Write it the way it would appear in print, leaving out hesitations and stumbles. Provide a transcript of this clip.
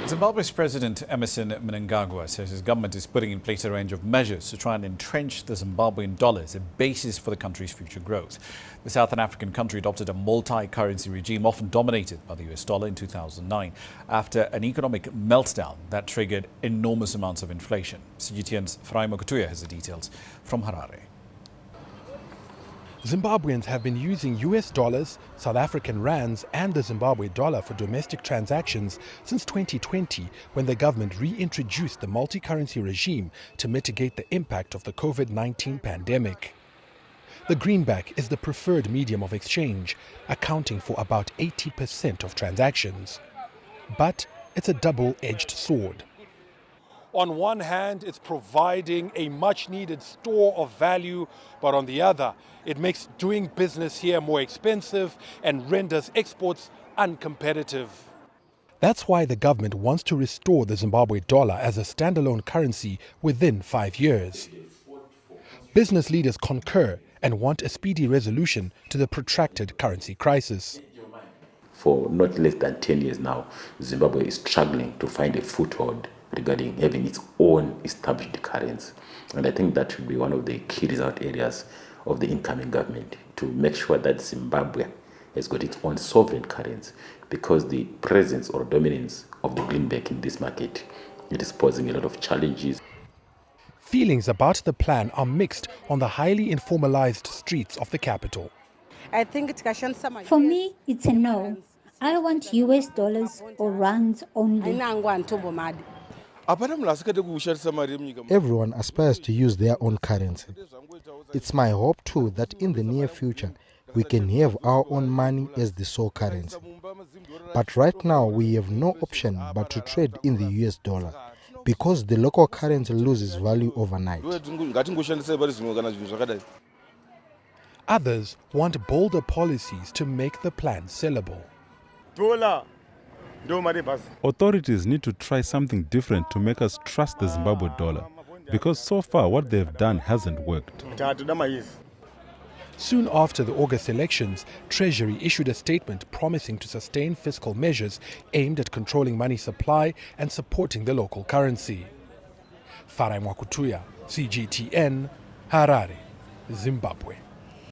Zimbabwe's President Emmerson Mnangagwa says his government is putting in place a range of measures to try and entrench the Zimbabwean dollar as a basis for the country's future growth. The Southern African country adopted a multi-currency regime often dominated by the US dollar in 2009 after an economic meltdown that triggered enormous amounts of inflation. CGTN's Kutuya has the details from Harare. Zimbabweans have been using US dollars, South African rands and the Zimbabwe dollar for domestic transactions since 2020, when the government reintroduced the multi-currency regime to mitigate the impact of the COVID-19 pandemic. The greenback is the preferred medium of exchange, accounting for about 80% of transactions. But it's a double-edged sword. On one hand, it's providing a much-needed store of value, but on the other, it makes doing business here more expensive and renders exports uncompetitive. That's why the government wants to restore the Zimbabwe dollar as a standalone currency within 5 years. Business leaders concur and want a speedy resolution to the protracted currency crisis. For not less than 10 years now, Zimbabwe is struggling to find a foothold regarding having its own established currency. And I think that should be one of the key result areas of the incoming government, to make sure that Zimbabwe has got its own sovereign currency, because the presence or dominance of the greenback in this market, it is posing a lot of challenges. Feelings about the plan are mixed on the highly informalized streets of the capital. I think for me, it's a no. I want US dollars or rands only. Everyone aspires to use their own currency. It's my hope too that in the near future we can have our own money as the sole currency. But right now we have no option but to trade in the US dollar, because the local currency loses value overnight. Others want bolder policies to make the plan sellable. Authorities need to try something different to make us trust the Zimbabwe dollar, because so far what they've done hasn't worked. Soon after the August elections, Treasury issued a statement promising to sustain fiscal measures aimed at controlling money supply and supporting the local currency. Kutuya, CGTN, Harare, Zimbabwe.